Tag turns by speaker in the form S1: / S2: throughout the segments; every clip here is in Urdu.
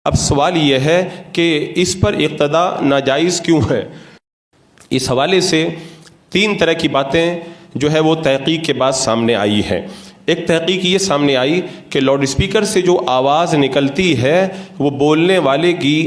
S1: اب سوال یہ ہے کہ اس پر اقتدا ناجائز کیوں ہے؟ اس حوالے سے 3 طرح کی باتیں جو ہے وہ تحقیق کے بعد سامنے آئی ہیں۔ ایک تحقیق یہ سامنے آئی کہ لاؤڈ اسپیکر سے جو آواز نکلتی ہے وہ بولنے والے کی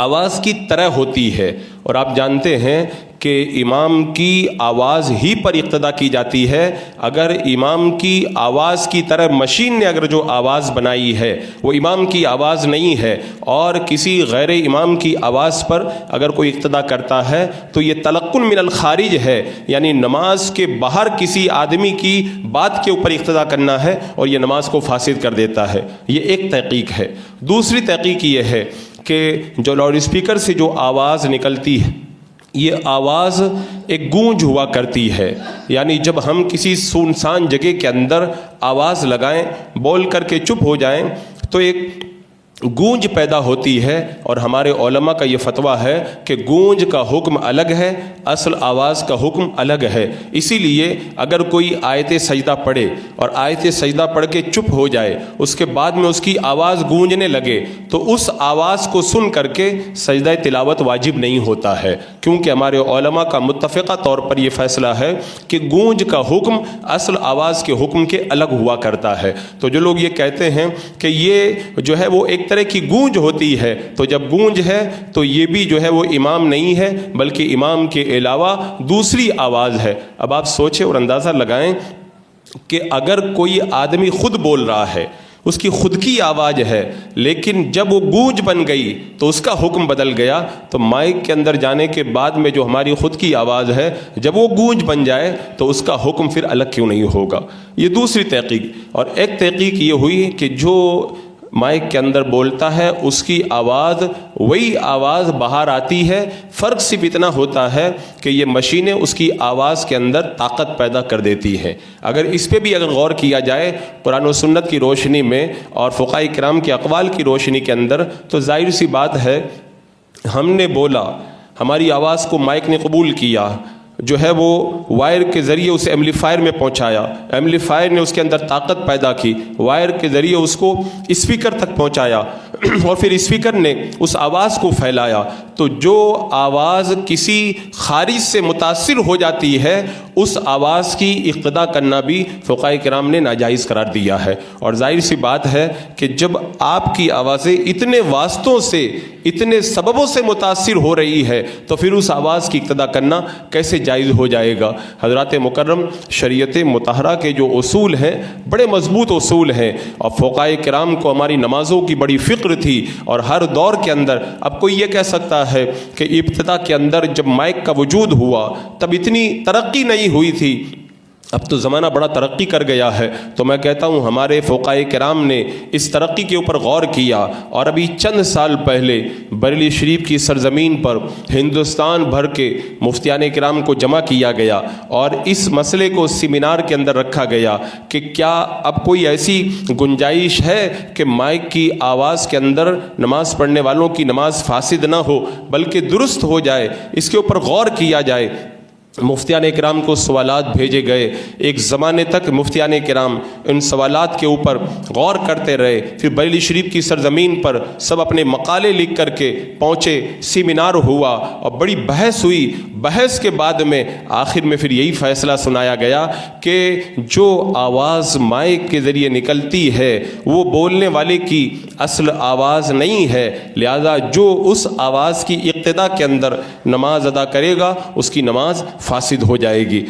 S1: آواز کی طرح ہوتی ہے، اور آپ جانتے ہیں کہ امام کی آواز ہی پر اقتدا کی جاتی ہے۔ اگر امام کی آواز کی طرح مشین نے اگر جو آواز بنائی ہے وہ امام کی آواز نہیں ہے اور کسی غیر امام کی آواز پر اگر کوئی اقتدا کرتا ہے تو یہ تلقن من الخارج ہے، یعنی نماز کے باہر کسی آدمی کی بات کے اوپر اقتدا کرنا ہے اور یہ نماز کو فاسد کر دیتا ہے۔ یہ ایک تحقیق ہے۔ دوسری تحقیق یہ ہے کہ جو لاؤڈ اسپیکر سے جو آواز نکلتی ہے یہ آواز ایک گونج ہوا کرتی ہے، یعنی جب ہم کسی سنسان جگہ کے اندر آواز لگائیں، بول کر کے چپ ہو جائیں تو ایک گونج پیدا ہوتی ہے، اور ہمارے علماء کا یہ فتویٰ ہے کہ گونج کا حکم الگ ہے، اصل آواز کا حکم الگ ہے۔ اسی لیے اگر کوئی آیت سجدہ پڑھے اور آیت سجدہ پڑھ کے چپ ہو جائے، اس کے بعد میں اس کی آواز گونجنے لگے تو اس آواز کو سن کر کے سجدہ تلاوت واجب نہیں ہوتا ہے، کیونکہ ہمارے علماء کا متفقہ طور پر یہ فیصلہ ہے کہ گونج کا حکم اصل آواز کے حکم کے الگ ہوا کرتا ہے۔ تو جو لوگ یہ کہتے ہیں کہ یہ جو ہے وہ ایک طرح کی گونج ہوتی ہے، تو جب گونج ہے تو یہ بھی جو ہے وہ امام نہیں ہے بلکہ امام کے علاوہ دوسری آواز ہے۔ اب آپ سوچیں اور اندازہ لگائیں کہ اگر کوئی آدمی خود بول رہا ہے، اس کی خود کی آواز ہے، لیکن جب وہ گونج بن گئی تو اس کا حکم بدل گیا، تو مائک کے اندر جانے کے بعد میں جو ہماری خود کی آواز ہے جب وہ گونج بن جائے تو اس کا حکم پھر الگ کیوں نہیں ہوگا؟ یہ دوسری تحقیق۔ اور ایک تحقیق یہ ہوئی کہ جو مائک کے اندر بولتا ہے اس کی آواز وہی آواز باہر آتی ہے، فرق صرف اتنا ہوتا ہے کہ یہ مشینیں اس کی آواز کے اندر طاقت پیدا کر دیتی ہیں۔ اگر اس پہ بھی اگر غور کیا جائے قرآن و سنت کی روشنی میں اور فقہاء کرام کے اقوال کی روشنی کے اندر، تو ظاہر سی بات ہے ہم نے بولا، ہماری آواز کو مائک نے قبول کیا، جو ہے وہ وائر کے ذریعے اسے ایمپلیفائر میں پہنچایا، ایمپلیفائر نے اس کے اندر طاقت پیدا کی، وائر کے ذریعے اس کو اسپیکر تک پہنچایا اور پھر اسپیکر نے اس آواز کو پھیلایا، تو جو آواز کسی خارج سے متاثر ہو جاتی ہے اس آواز کی اقتدا کرنا بھی فقہاء کرام نے ناجائز قرار دیا ہے۔ اور ظاہر سی بات ہے کہ جب آپ کی آوازیں اتنے واسطوں سے، اتنے سببوں سے متاثر ہو رہی ہے تو پھر اس آواز کی اقتدا کرنا کیسے جائز ہو جائے گا؟ حضرات مکرم، شریعت مطہرہ کے جو اصول ہیں بڑے مضبوط اصول ہیں، اور فقہاء کرام کو ہماری نمازوں کی بڑی فکر تھی، اور ہر دور کے اندر اب کوئی یہ کہہ سکتا ہے کہ ابتدا کے اندر جب مائک کا وجود ہوا تب اتنی ترقی نہیں ہوئی تھی، اب تو زمانہ بڑا ترقی کر گیا ہے۔ تو میں کہتا ہوں ہمارے فقہاء کرام نے اس ترقی کے اوپر غور کیا، اور ابھی چند سال پہلے بریلی شریف کی سرزمین پر ہندوستان بھر کے مفتیان کرام کو جمع کیا گیا اور اس مسئلے کو سیمینار کے اندر رکھا گیا کہ کیا اب کوئی ایسی گنجائش ہے کہ مائک کی آواز کے اندر نماز پڑھنے والوں کی نماز فاسد نہ ہو بلکہ درست ہو جائے، اس کے اوپر غور کیا جائے۔ مفتیان کرام کو سوالات بھیجے گئے، ایک زمانے تک مفتیان کرام ان سوالات کے اوپر غور کرتے رہے، پھر بریلی شریف کی سرزمین پر سب اپنے مقالے لکھ کر کے پہنچے، سیمینار ہوا اور بڑی بحث ہوئی۔ بحث کے بعد میں آخر میں پھر یہی فیصلہ سنایا گیا کہ جو آواز مائک کے ذریعے نکلتی ہے وہ بولنے والے کی اصل آواز نہیں ہے، لہذا جو اس آواز کی اقتدا کے اندر نماز ادا کرے گا اس کی نماز فاسد ہو جائے گی۔